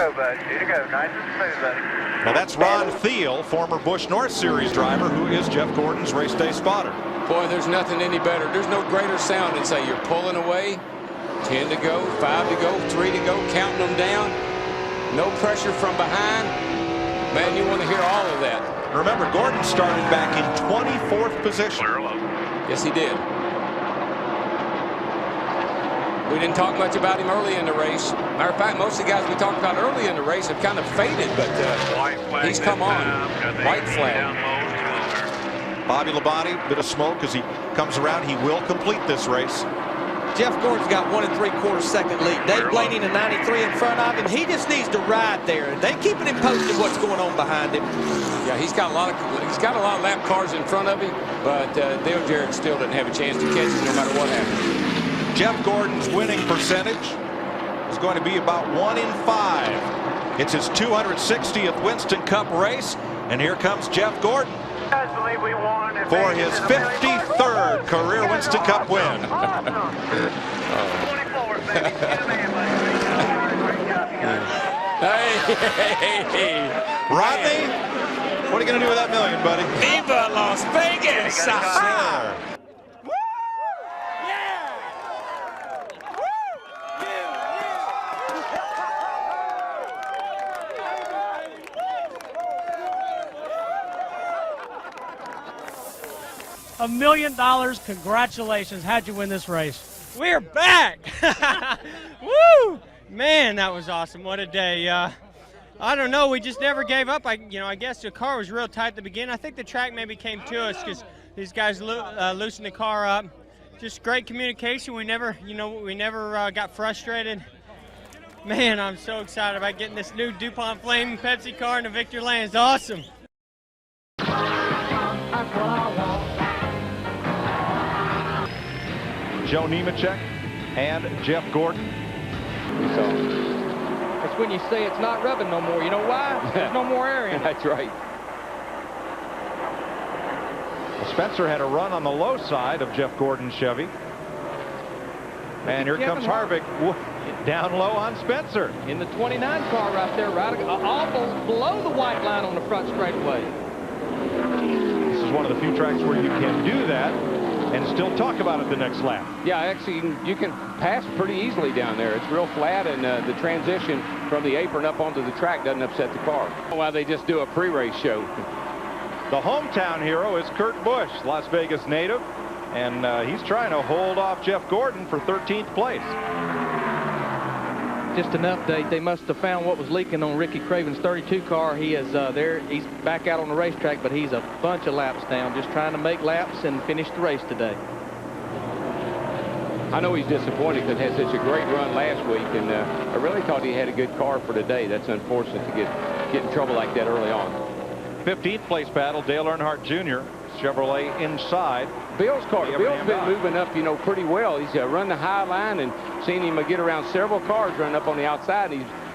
go, bud. Way to go. Nice and smooth, buddy. Now that's Ron Thiel, former Busch North Series driver, who is Jeff Gordon's race day spotter. Boy, there's nothing any better. There's no greater sound than say you're pulling away, 10 to go, 5 to go, 3 to go, counting them down. No pressure from behind. Man, you want to hear all of that. Remember, Gordon started back in 24th position. Yes, he did. We didn't talk much about him early in the race. Matter of fact, most of the guys we talked about early in the race have kind of faded, but he's come on. White flag. Bobby Labonte, bit of smoke as he comes around. He will complete this race. Jeff Gordon's got 1 3/4 second lead. Dave Blaney in 93 in front of him. He just needs to ride there. They keeping him posted what's going on behind him. Yeah, he's got a lot of lap cars in front of him, but Dale Jarrett still doesn't have a chance to catch him no matter what happens. Jeff Gordon's winning percentage is going to be about 1 in 5. It's his 260th Winston Cup race, and here comes Jeff Gordon for his 53rd career Winston Cup win. Hey. Rodney, what are you going to do with that million, buddy? Viva Las Vegas! Sir. $1 million. Congratulations. How'd you win this race? We're back. Woo! Man, that was awesome. What a day. I don't know. We just never gave up. I guess the car was real tight at the beginning. I think the track maybe came to us because these guys loosened the car up. Just great communication. We never got frustrated. Man, I'm so excited about getting this new DuPont Flame Pepsi car in the victory lane. It's awesome. Joe Nemechek and Jeff Gordon. That's when you say it's not rubbing no more. You know why? There's no more air in it. That's right. Spencer had a run on the low side of Jeff Gordon's Chevy. And here comes Harvick down low on Spencer. In the 29 car right there, right almost below the white line on the front straightaway. This is one of the few tracks where you can do that and still talk about it the next lap. Yeah, actually, you can pass pretty easily down there. It's real flat, and the transition from the apron up onto the track doesn't upset the car. Why they just do a pre-race show. The hometown hero is Kurt Busch, Las Vegas native, and he's trying to hold off Jeff Gordon for 13th place. Just an update. They must have found what was leaking on Ricky Craven's 32 car. He is there. He's back out on the racetrack, but he's a bunch of laps down, just trying to make laps and finish the race today. I know he's disappointed because he had such a great run last week, and I really thought he had a good car for today. That's unfortunate to get in trouble like that early on. 15th place battle, Dale Earnhardt Jr., Chevrolet inside. Bill's been moving up, pretty well. He's run the high line and seen him get around several cars running up on the outside.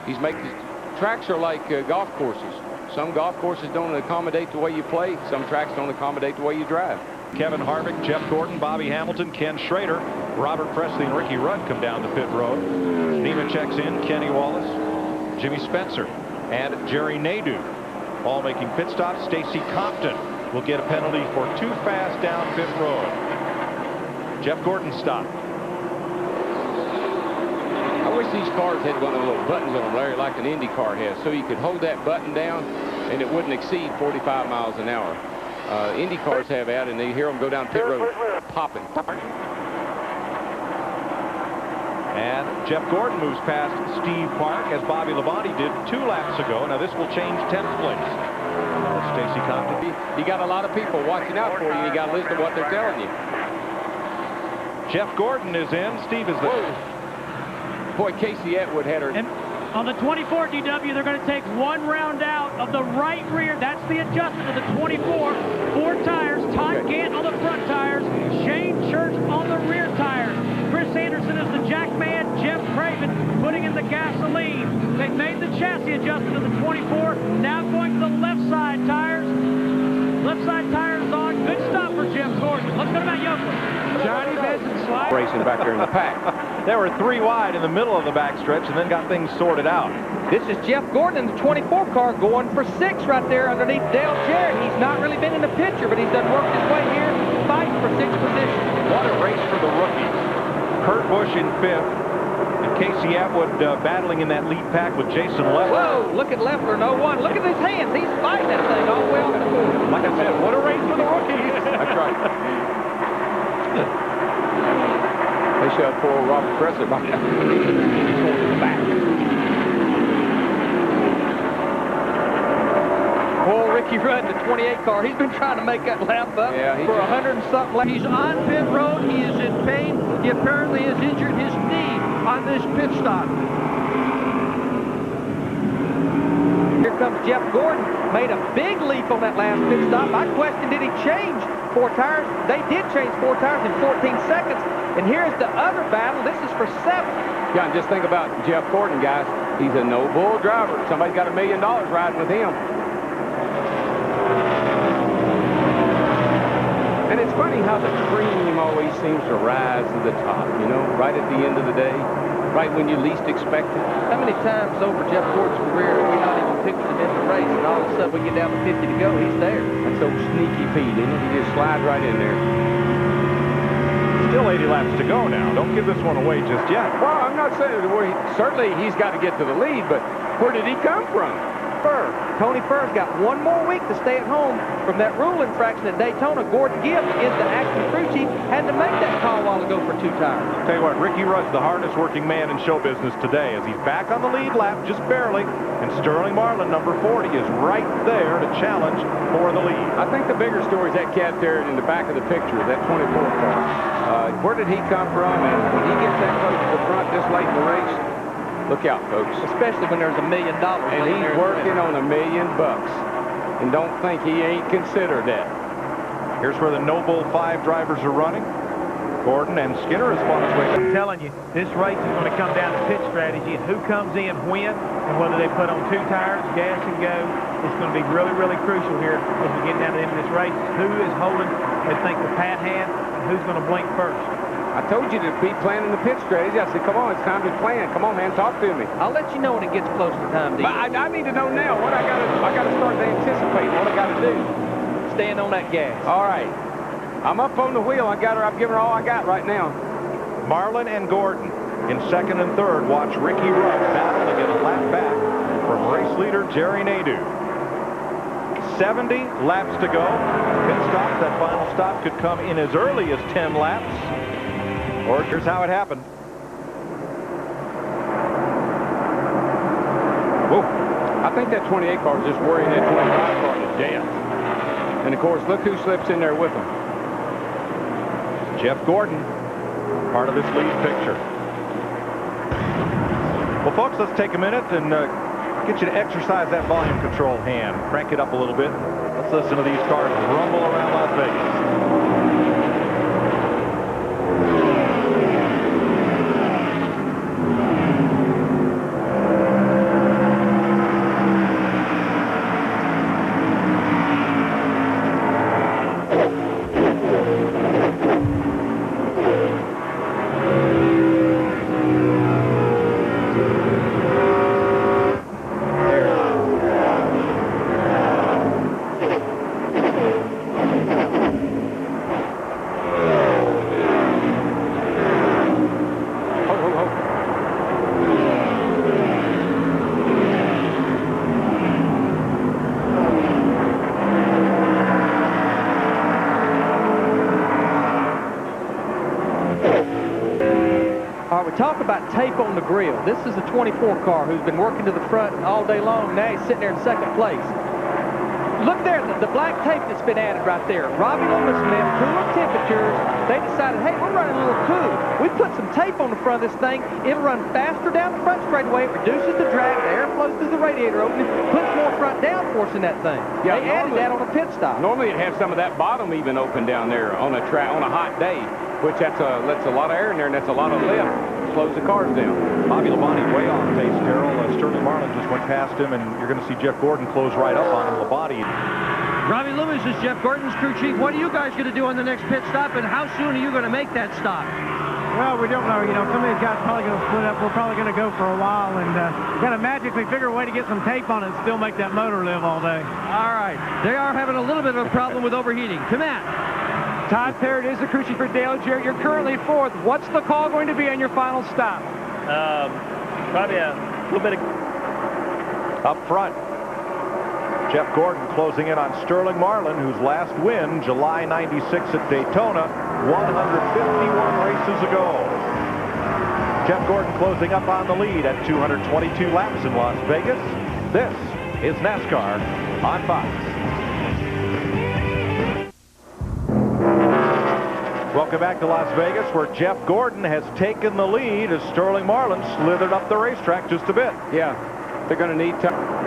He's making tracks are like golf courses. Some golf courses don't accommodate the way you play. Some tracks don't accommodate the way you drive. Kevin Harvick, Jeff Gordon, Bobby Hamilton, Ken Schrader, Robert Presley, and Ricky Rudd come down the pit road. Nemechek's in, Kenny Wallace, Jimmy Spencer, and Jerry Nadeau, all making pit stops. Stacy Compton will get a penalty for too fast down pit road. Jeff Gordon stopped. I wish these cars had one of the little buttons on them, Larry, like an Indy car has, so you could hold that button down and it wouldn't exceed 45 miles an hour. Indy cars have that, and they hear them go down pit road popping. And Jeff Gordon moves past Steve Park, as Bobby Labonte did 2 laps ago. Now this will change 10th place. Stacy Compton. You got a lot of people watching out for you. You got to listen to what they're telling you. Jeff Gordon is in. Steve is there. Boy, Casey Atwood had her. And on the 24 DW, they're going to take 1 round out of the right rear. That's the adjustment of the 24. 4 tires. Todd Gant on the front tires. Shane Church on the rear tires. Chris Anderson is the jack man. Jeff Craven putting in the gasoline. They've made the chassis adjustment of the 24. Now going to the left side tires. Left side tires on. Good stop for Jeff Gordon. Let's go to Matt Yoakum. Johnny Benson slide. Racing back there in the pack. They were 3 wide in the middle of the backstretch and then got things sorted out. This is Jeff Gordon in the 24 car going for 6 right there underneath Dale Jarrett. He's not really been in the picture, but he's done worked his way here, fighting for 6th position. What a race for the rookies. Kurt Busch in 5th. And Casey Atwood battling in that lead pack with Jason Leffler. Whoa, look at Leffler in 01. Look at his hands. He's fighting that thing all the way off the board. Like I said, what a race for the rookies. That's right. They showed poor Robert Chrysler back there. He's going to the back. Poor Ricky Rudd in the 28 car. He's been trying to make that lap up for 100 and something laps. He's on pit road. He is in pain. He apparently has injured his knee on this pit stop. Here comes Jeff Gordon. Made a big leap on that last pit stop. I question, did he change 4 tires? They did change 4 tires in 14 seconds. And here's the other battle. This is for 7. Yeah, and just think about Jeff Gordon, guys. He's a no-bull driver. Somebody's got $1 million riding with him. And it's funny how the cream always seems to rise to the top, you know, right at the end of the day, right when you least expect it. How many times over Jeff Gordon's career have we not even pictured him in the race, and all of a sudden we get down to 50 to go, he's there. That's old Sneaky Pete, isn't it? He just slides right in there. Still 80 laps to go now. Don't give this one away just yet. Well, I'm not saying certainly he's got to get to the lead, but where did he come from? Tony Furr's got 1 more week to stay at home from that rule infraction at Daytona. Gordon Gibbs is the acting crew chief, had to make that call a while ago for 2 tires. I'll tell you what, Ricky Rudd's the hardest working man in show business today as he's back on the lead lap just barely, and Sterling Marlin, number 40, is right there to challenge for the lead. I think the bigger story is that cat there in the back of the picture, that 24 car. Where did he come from? And when he gets that close to the front this late in the race, look out, folks. Especially when there's $1 million. And he's working on $1 million. And don't think he ain't considered that. Here's where the Noble 5 drivers are running. Gordon and Skinner is on his way. I'm telling you, this race is going to come down to pit strategy and who comes in when, and whether they put on 2 tires, gas and go. It's going to be really, really crucial here as we get down to the end of this race. Who is holding, they think, the pat hand, and who's going to blink first. I told you to be planning the pit strategy. I said, come on, it's time to plan. Come on, man, talk to me. I'll let you know when it gets close to time, D. But I need to know now. What I gotta start to anticipate what I gotta do. Staying on that gas. All right. I'm up on the wheel. I've given her all I got right now. Marlin and Gordon in 2nd and 3rd. Watch Ricky Rudd battle to get a lap back from race leader Jerry Nadeau. 70 laps to go. Pit stop. That final stop could come in as early as 10 laps. Or here's how it happened. Whoa. I think that 28 car is just worrying that 25 car to death. And of course, look who slips in there with him. Jeff Gordon, part of this lead picture. Well, folks, let's take a minute and get you to exercise that volume control hand. Crank it up a little bit. Let's listen to these cars rumble around Las Vegas. Talk about tape on the grill. This is a 24 car who's been working to the front all day long. Now he's sitting there in 2nd place. Look there, the black tape that's been added right there. Robbie Loomis and them, cooler temperatures. They decided, hey, we're running a little cool. We put some tape on the front of this thing. It'll run faster down the front straightaway. It reduces the drag. The air flows through the radiator opening. Puts more front downforce in that thing. Yeah, they added that on a pit stop. Normally it'd have some of that bottom even open down there on a track on a hot day, which lets a lot of air in there, and that's a lot of lift. Slows the cars down. Bobby Labonte way off pace, Carroll. Sterling Marlin just went past him, and you're going to see Jeff Gordon close right up on him. Labonte. Robbie Loomis is Jeff Gordon's crew chief. What are you guys going to do on the next pit stop, and how soon are you going to make that stop? Well, we don't know. You know, some of these guys are probably going to split up. We're probably going to go for a while and kind of magically figure a way to get some tape on it and still make that motor live all day. All right. They are having a little bit of a problem with overheating. To Matt. Todd Parrott is the crew chief for Dale Jarrett. You're currently fourth. What's the call going to be on your final stop? Probably a little bit of... Up front, Jeff Gordon closing in on Sterling Marlin, whose last win, July '96 at Daytona, 151 races ago. Jeff Gordon closing up on the lead at 222 laps in Las Vegas. This is NASCAR on Fox. Welcome back to Las Vegas, where Jeff Gordon has taken the lead as Sterling Marlin slithered up the racetrack just a bit. Yeah, they're going to need time.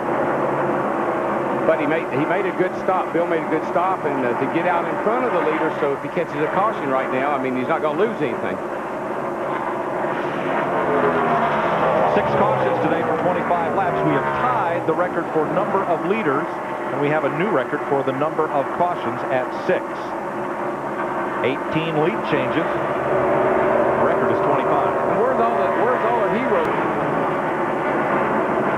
But he made a good stop. Bill made a good stop, and to get out in front of the leader, so if he catches a caution right now, I mean, he's not going to lose anything. 6 cautions today for 25 laps. We have tied the record for number of leaders, and we have a new record for the number of cautions at 6. 18 lead changes. The record is 25. And where's all the heroes?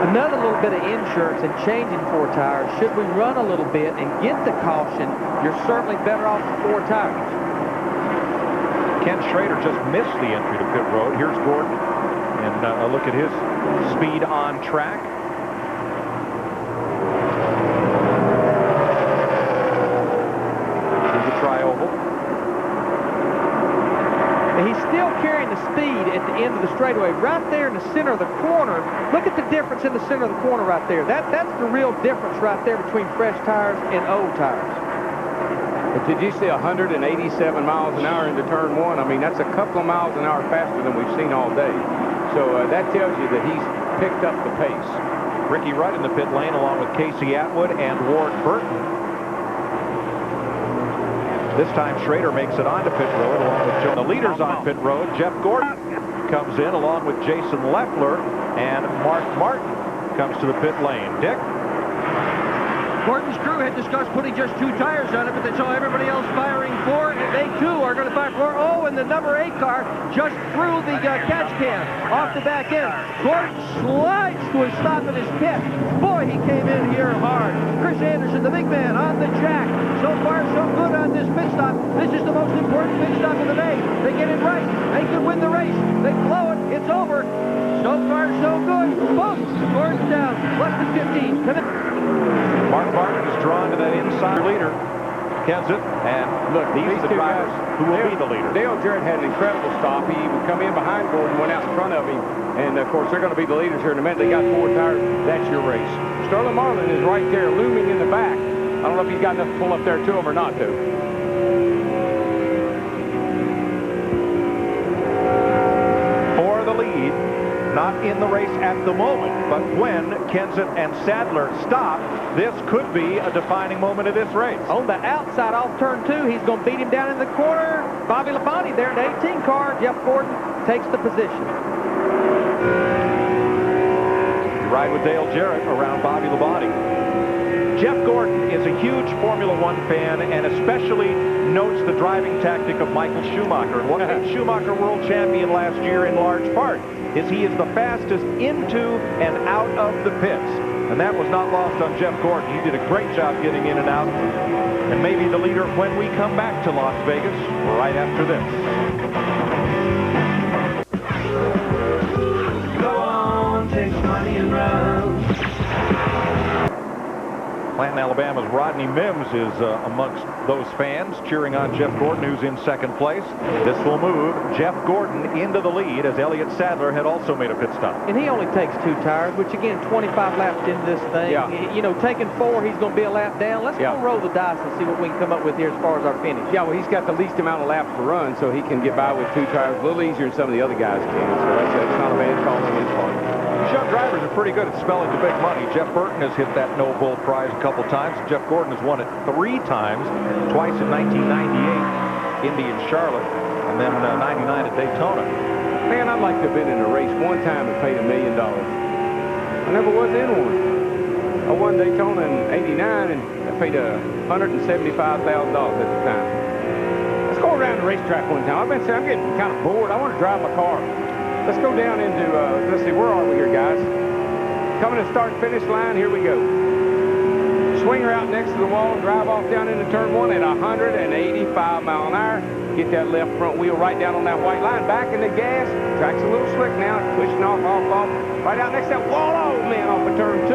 Another little bit of insurance and changing 4 tires. Should we run a little bit and get the caution, you're certainly better off with 4 tires. Ken Schrader just missed the entry to pit road. Here's Gordon, and a look at his speed on track. Here's a tri-oval. He's still carrying the speed at the end of the straightaway, right there in the center of the corner. Look at the difference in the center of the corner right there. That's the real difference right there between fresh tires and old tires. But did you see 187 miles an hour into turn 1? I mean, that's a couple of miles an hour faster than we've seen all day. So that tells you that he's picked up the pace. Ricky Rudd in the pit lane along with Casey Atwood and Ward Burton. This time Schrader makes it onto pit road along with Joe. The leaders on pit road. Jeff Gordon comes in along with Jason Leffler, and Mark Martin comes to the pit lane. Dick? Gordon's crew had discussed putting just 2 tires on it, but they saw everybody else firing for, and they too are going to fire for. Oh, and the number 8 car just threw the catch can off the back end. Gordon slides to a stop in his pit. Boy, he came in here hard. Chris Anderson, the big man, on the jack. So far, so good on this pit stop. This is the most important pit stop of the day. They get it right. They could win the race. They blow it. It's over. So far, so good. Boom! Gordon's down. Less than 15. Mark Martin is drawn to that inside leader, Kenseth, and look, these are the drivers who will be the leader. Dale Jarrett had an incredible stop. He would come in behind Gordon, went out in front of him, and of course they're going to be the leaders here in a minute. They got 4 tires. That's your race. Sterling Marlin is right there, looming in the back. I don't know if he's got enough to pull up there to him or not to. For the lead. Not in the race at the moment, but when Kenseth and Sadler stop, this could be a defining moment of this race. On the outside off turn 2, he's going to beat him down in the corner. Bobby Labonte there in the 18 car. Jeff Gordon takes the position. You ride with Dale Jarrett around Bobby Labonte. Jeff Gordon is a huge Formula One fan and especially notes the driving tactic of Michael Schumacher. And what made Schumacher world champion last year in large part is he is the fastest into and out of the pits. And that was not lost on Jeff Gordon. He did a great job getting in and out. And maybe the leader when we come back to Las Vegas right after this. Go on, take some money and run. Clanton, Alabama's Rodney Mims is amongst those fans cheering on Jeff Gordon, who's in 2nd place. This will move Jeff Gordon into the lead as Elliott Sadler had also made a pit stop. And he only takes 2 tires, which again, 25 laps into this thing. Yeah. You know, taking 4, he's going to be a lap down. Let's go roll the dice and see what we can come up with here as far as our finish. Yeah, well, he's got the least amount of laps to run, so he can get by with 2 tires a little easier than some of the other guys can. So that's not a bad call on his part. These young drivers are pretty good at spelling the big money. Jeff Burton has hit that no bull prize a couple times. Jeff Gordon has won it 3 times, twice in 1998, Indy and Charlotte, and then 99 at Daytona. Man, I'd like to have been in a race one time and paid $1 million. I never was in one. I won Daytona in '89 and I paid $175,000 at the time. Let's go around. around the racetrack one time. I've been saying I'm getting kind of bored. I want to drive my car. Let's go down into, let's see, where are we here, guys? Coming to start-finish line, here we go. Swing her out next to the wall, drive off down into turn 1 at 185 mile an hour. Get that left front wheel right down on that white line. Back in the gas. Track's a little slick now. Pushing off. Right out next to that wall. Oh, man, off of turn 2.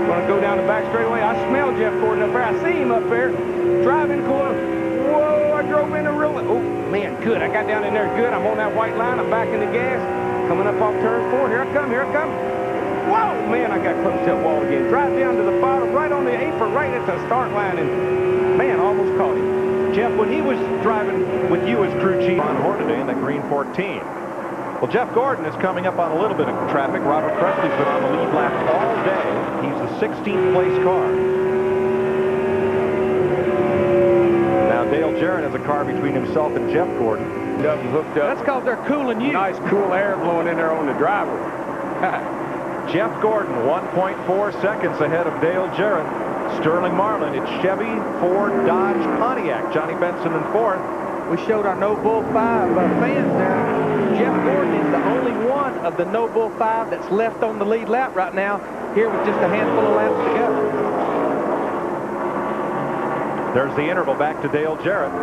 Going to go down the back straightaway. I smell Jeff Gordon up there. I see him up there. Driving the corner. Whoa, I drove in a real... Oh, man, good. I got down in there good. I'm on that white line. I'm back in the gas. Coming up off turn 4. Here I come. Whoa, man, I got close to that wall again. Drive down to the bottom, right on the apron, right at the start line, and, man, almost caught him. Jeff, when he was driving with you as crew chief on Hornaday in that green 14, well, Jeff Gordon is coming up on a little bit of traffic. Robert Presley's been on the lead lap all day. He's the 16th place car. Now Dale Jarrett has a car between himself and Jeff Gordon. Hooked up. That's because they're cooling you. Nice cool air blowing in there on the driver. Jeff Gordon, 1.4 seconds ahead of Dale Jarrett. Sterling Marlin, it's Chevy, Ford, Dodge, Pontiac. Johnny Benson in 4th. We showed our No Bull 5 fans there. Jeff Gordon is the only one of the No Bull 5 that's left on the lead lap right now, here with just a handful of laps to go. There's the interval back to Dale Jarrett.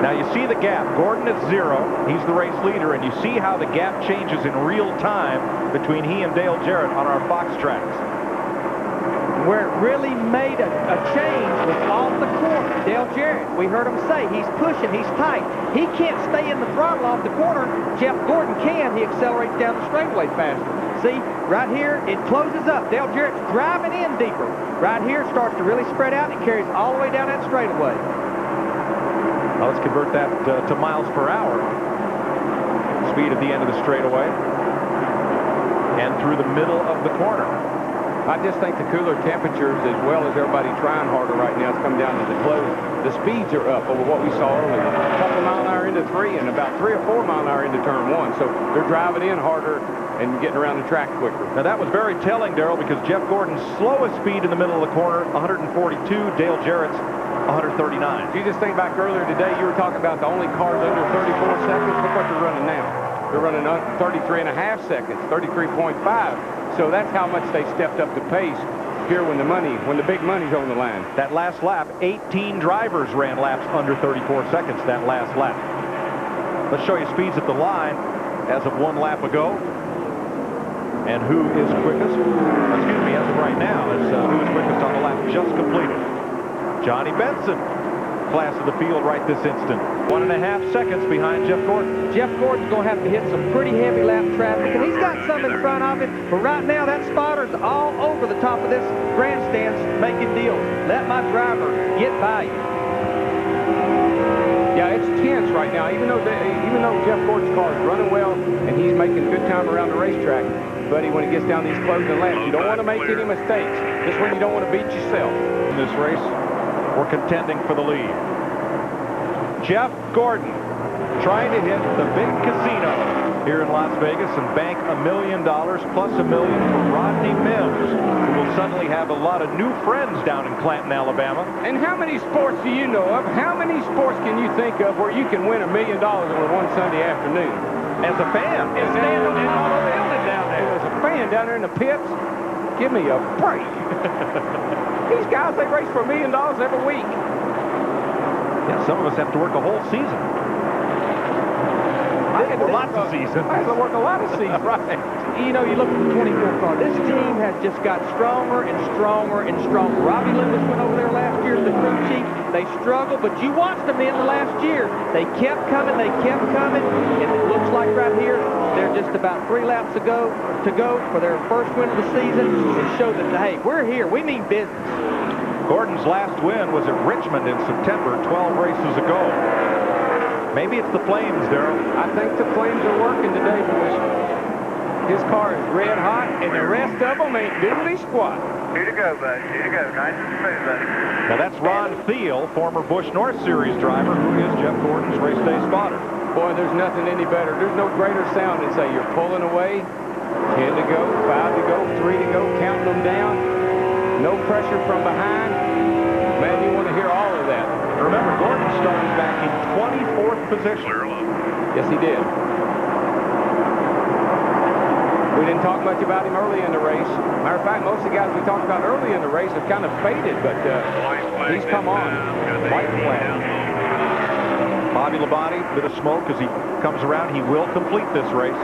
Now you see the gap. Gordon at 0. He's the race leader, and you see how the gap changes in real time between he and Dale Jarrett on our Fox tracks. Where it really made a change was off the corner. Dale Jarrett, we heard him say, he's pushing, he's tight. He can't stay in the throttle off the corner. Jeff Gordon can. He accelerates down the straightaway faster. See, right here, it closes up. Dale Jarrett's driving in deeper. Right here, it starts to really spread out, and it carries all the way down that straightaway. Now let's convert that to miles per hour. Speed at the end of the straightaway. And through the middle of the corner. I just think the cooler temperatures, as well as everybody trying harder right now, it's come down to the close. The speeds are up over what we saw earlier. A couple mile an hour into 3 and about 3 or 4 mile an hour into turn 1. So they're driving in harder and getting around the track quicker. Now that was very telling, Darrell, because Jeff Gordon's slowest speed in the middle of the corner, 142. Dale Jarrett's 139. If you just think back earlier today, you were talking about the only cars under 34 seconds. Look what they're running now. They're running 33.5 seconds, 33.5. So that's how much they stepped up the pace here when the big money's on the line. That last lap, 18 drivers ran laps under 34 seconds that last lap. Let's show you speeds at the line as of 1 lap ago. And who is quickest? Excuse me, as of right now, is who is quickest on the lap just completed. Johnny Benson, class of the field right this instant. 1.5 seconds behind Jeff Gordon. Jeff Gordon's going to have to hit some pretty heavy lap traffic, and he's got some in front of him. But right now, that spotter's all over the top of this grandstand making deals. Let my driver get by you. Yeah, it's tense right now. Even though Jeff Gordon's car is running well and he's making good time around the racetrack, buddy, when it gets down these closing laps, you don't want to make any mistakes. This one, you don't want to beat yourself. In this race, we're contending for the lead. Jeff Gordon trying to hit the big casino here in Las Vegas and bank $1 million plus $1 million for Rodney Mims, who will suddenly have a lot of new friends down in Clanton, Alabama. And how many sports do you know of? How many sports can you think of where you can win $1 million over one Sunday afternoon? As a fan, and stand on the building down there. As a fan down there in the pits, give me a break. These guys, they race for $1 million every week. Yeah, some of us have to work a whole season. Lots of seasons. I have to work a lot of seasons. Right. You know, you look at the 24 car. This team has just got stronger and stronger and stronger. Robbie Lewis went over there last year as the crew chief. They struggled, but you watched them in the last year. They kept coming, and it looks like right here, they're just about 3 laps to go for their first win of the season and show that, hey, we're here. We mean business. Gordon's last win was at Richmond in September, 12 races ago. Maybe it's the flames, Darrell. I think the flames are working today, boys. His car is red hot, and the rest of them ain't diddly squat. Here to go, bud. Here to go. Nice and smooth, buddy. Now that's Ron Thiel, former Busch North Series driver, who is Jeff Gordon's race day spotter. Boy, there's nothing any better. There's no greater sound than say you're pulling away, 10 to go, 5 to go, 3 to go, counting them down. No pressure from behind. Man, you want to hear all of that. Remember, Gordon started back in 24th position. Yes, he did. We didn't talk much about him early in the race. Matter of fact, most of the guys we talked about early in the race have kind of faded, but he's come on. White flag. Bobby Labonte, bit of smoke as he comes around. He will complete this race.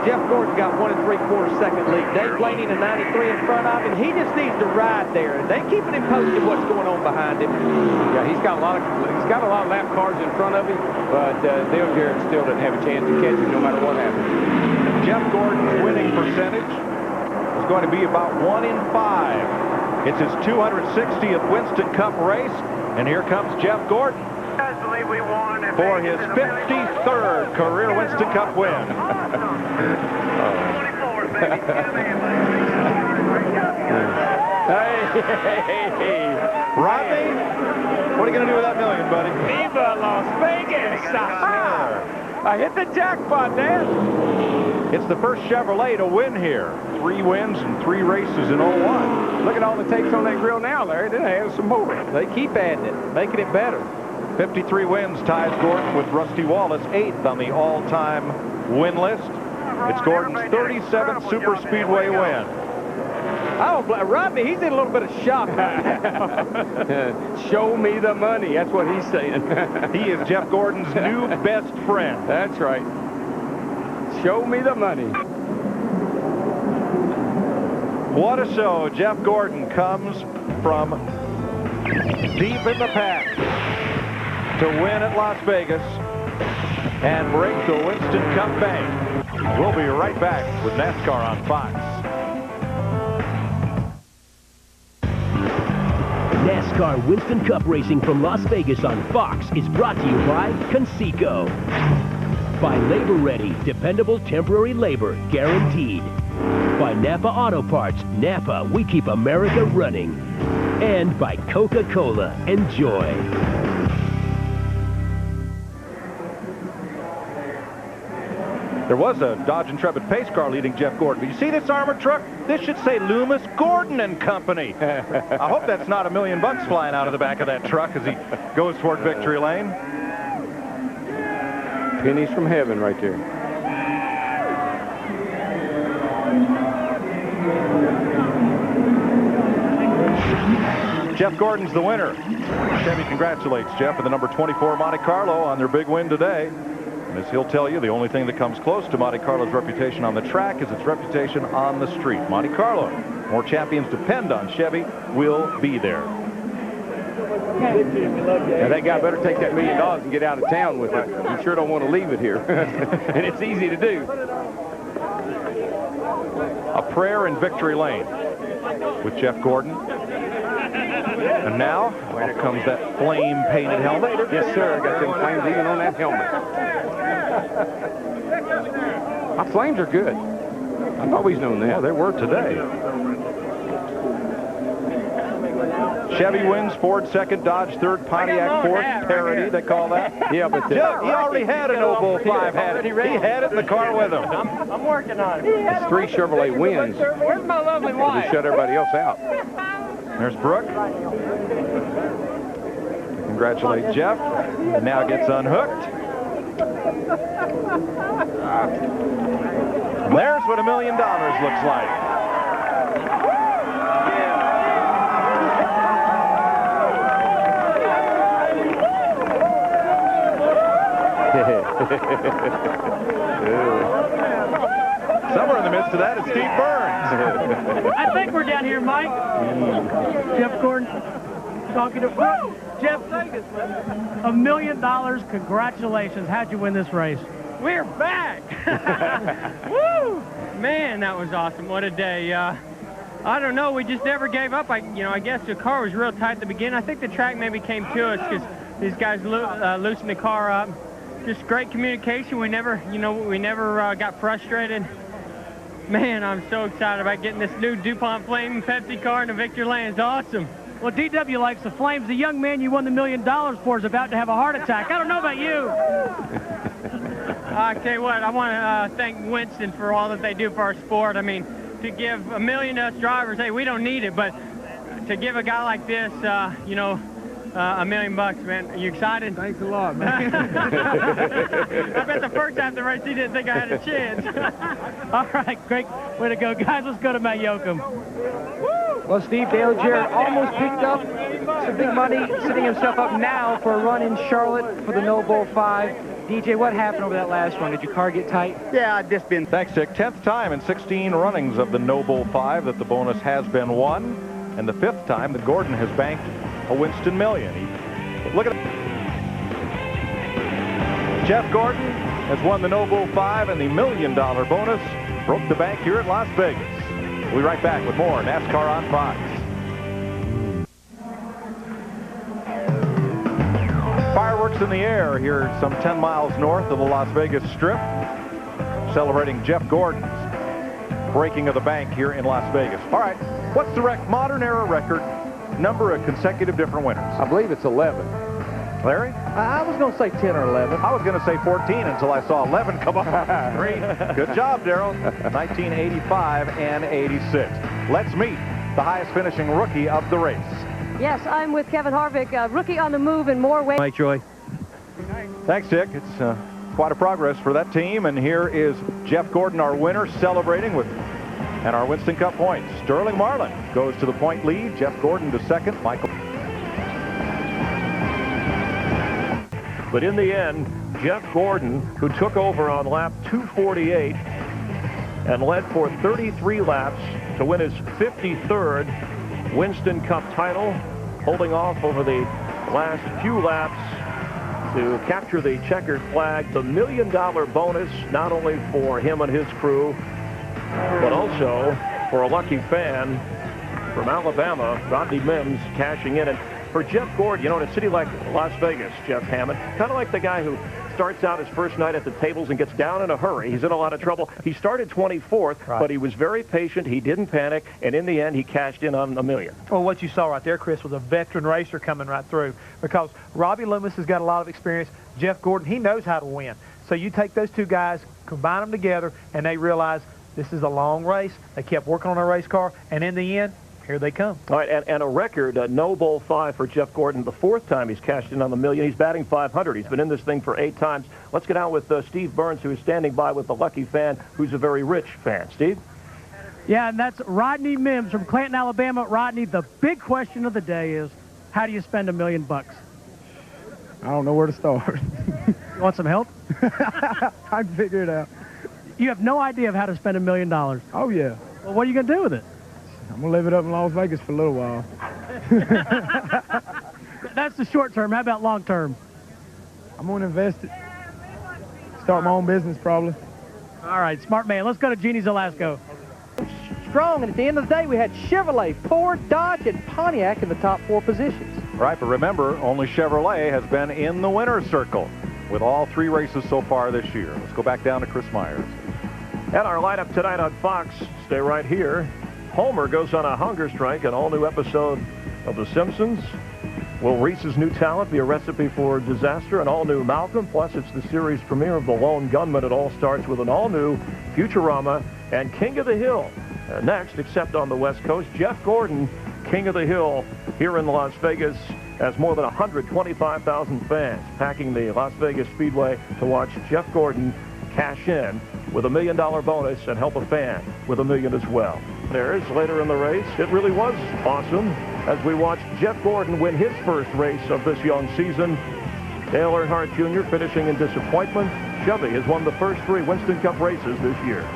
Jeff Gordon got 1 3/4 second lead. Dave Blaney in 93 in front of him. He just needs to ride there. They keeping him posted what's going on behind him. Yeah, he's got a lot of lap cars in front of him, but Dale Jarrett still doesn't have a chance to catch him no matter what happens. Jeff Gordon's winning percentage is going to be about 1 in 5. It's his 260th Winston Cup race, and here comes Jeff Gordon for his 53rd career Winston Cup win. Hey. Rodney, what are you going to do with that million, buddy? Viva Las Vegas! I hit the jackpot, Dad. It's the first Chevrolet to win here. 3 wins and 3 races in 01. Look at all the tapes on that grill now, Larry. Then they have some more. They keep adding it, making it better. 53 wins ties Gordon with Rusty Wallace 8th on the all-time win list. It's Gordon's 37th Super Speedway win. Oh, Rodney, he's in a little bit of shock right now. Show me the money. That's what he's saying. He is Jeff Gordon's new best friend. That's right. Show me the money. What a show. Jeff Gordon comes from deep in the pack to win at Las Vegas and break the Winston Cup bank. We'll be right back with NASCAR on Fox. NASCAR Winston Cup Racing from Las Vegas on Fox is brought to you by Conseco. By Labor Ready, dependable temporary labor guaranteed. By Napa Auto Parts, Napa, we keep America running. And by Coca-Cola, enjoy. There was a Dodge Intrepid pace car leading Jeff Gordon. But you see this armored truck? This should say Loomis, Gordon and Company. I hope that's not $1 million flying out of the back of that truck as he goes toward victory lane. Pennies from heaven right there. Jeff Gordon's the winner. Chevy congratulates Jeff and the number 24 Monte Carlo on their big win today. And as he'll tell you, the only thing that comes close to Monte Carlo's reputation on the track is its reputation on the street. Monte Carlo, more champions depend on Chevy, will be there. Now that guy better take that $1 million and get out of town with it. You sure don't want to leave it here. And it's easy to do. A prayer in victory lane with Jeff Gordon. And now, off comes that flame-painted helmet. Yes, sir. Got them flames even on that helmet. My flames are good. I've always known that. Oh, they were today. Chevy wins, Ford second, Dodge third, Pontiac fourth. Parity, they call that. Yeah, but he already had an 005 hat. He had it in the car with him. I'm working on it. It's 3 Chevrolet wins. Where's my lovely wife? They shut everybody else out. There's Brooke. Congratulate Jeff. Now gets unhooked. And there's what $1 million looks like. Somewhere in the midst of that is Steve Burns. I think we're down here, Mike. Jeff Gordon talking to Jeff. $1 million. Congratulations. How'd you win this race? We're back. Woo! Man, that was awesome. What a day. I don't know. We just never gave up. I guess the car was real tight at the beginning. I think the track maybe came to us because these guys loosened the car up. Just great communication. We never got frustrated. Man, I'm so excited about getting this new DuPont Flame Pepsi car in the victory lane. It's awesome. Well, DW likes the Flames. The young man you won the $1 million for is about to have a heart attack. I don't know about you. I tell you what, I want to thank Winston for all that they do for our sport. I mean, to give $1 million to us drivers, hey, we don't need it, but to give a guy like this, you know, $1 million bucks, man. Are you excited? Thanks a lot, man. I bet the first half of the race he didn't think I had a chance. All right, great way to go, guys. Let's go to Matt Yoakum. Well, Steve, Dale Jarrett almost picked up some big money, setting himself up now for a run in Charlotte for the No Bull 5. DJ, what happened over that last run? Did your car get tight? Yeah, I've just been... Thanks, Dick. 10th time in 16 runnings of the No Bull 5 that the bonus has been won, and the 5th time that Gordon has banked a Winston million. Look at Jeff Gordon has won the No Bull 5 and the $1 million bonus. Broke the bank here at Las Vegas. We'll be right back with more NASCAR on Fox. Fireworks in the air here some 10 miles north of the Las Vegas Strip, celebrating Jeff Gordon's breaking of the bank here in Las Vegas. All right, what's the modern era record number of consecutive different winners? I believe it's 11. Larry? I was going to say 10 or 11. I was going to say 14 until I saw 11 come on the screen. Good job, Darryl. 1985 and 86. Let's meet the highest finishing rookie of the race. Yes, I'm with Kevin Harvick, rookie on the move in more ways. Mike Joy. Thanks, Dick. It's quite a progress for that team. And here is Jeff Gordon, our winner, celebrating with and our Winston Cup points. Sterling Marlin goes to the point lead. Jeff Gordon to second. Michael. But in the end, Jeff Gordon, who took over on lap 248 and led for 33 laps to win his 53rd Winston Cup title, holding off over the last few laps to capture the checkered flag. The $1 million bonus, not only for him and his crew, but also for a lucky fan from Alabama, Rodney Mims, cashing in. And for Jeff Gordon, you know, in a city like Las Vegas, Jeff Hammond, kind of like the guy who starts out his first night at the tables and gets down in a hurry. He's in a lot of trouble. He started 24th, but he was very patient. He didn't panic, and in the end, he cashed in on $1 million. Well, what you saw right there, Chris, was a veteran racer coming right through, because Robbie Loomis has got a lot of experience. Jeff Gordon, he knows how to win. So you take those two guys, combine them together, and they realize this is a long race. They kept working on their race car, and in the end, here they come. All right, and a record, No Bull 5 for Jeff Gordon. The 4th time he's cashed in on $1 million. He's batting .500. He's been in this thing for 8 times. Let's get out with Steve Burns, who is standing by with the lucky fan, who's a very rich fan. Steve? Yeah, and that's Rodney Mims from Clanton, Alabama. Rodney, the big question of the day is, how do you spend $1 million bucks? I don't know where to start. You want some help? I can figure it out. You have no idea of how to spend $1 million. Oh, yeah. Well, what are you going to do with it? I'm going to live it up in Las Vegas for a little while. That's the short term. How about long term? I'm going to invest it. Start my own business, probably. All right, smart man. Let's go to Jeannie Zelasco. Strong, and at the end of the day, we had Chevrolet, Ford, Dodge, and Pontiac in the top 4 positions. Right, but remember, only Chevrolet has been in the winner's circle with all 3 races so far this year. Let's go back down to Chris Myers. And our lineup tonight on Fox, stay right here. Homer goes on a hunger strike, an all-new episode of The Simpsons. Will Reese's new talent be a recipe for disaster? An all-new Malcolm, plus it's the series premiere of The Lone Gunman. It all starts with an all-new Futurama and King of the Hill. Next, except on the West Coast, Jeff Gordon, King of the Hill, here in Las Vegas, as more than 125,000 fans packing the Las Vegas Speedway to watch Jeff Gordon cash in with $1 million bonus and help a fan with $1 million as well. There is later in the race. It really was awesome as we watched Jeff Gordon win his first race of this young season. Dale Earnhardt Jr. finishing in disappointment. Chevy has won the first 3 Winston Cup races this year.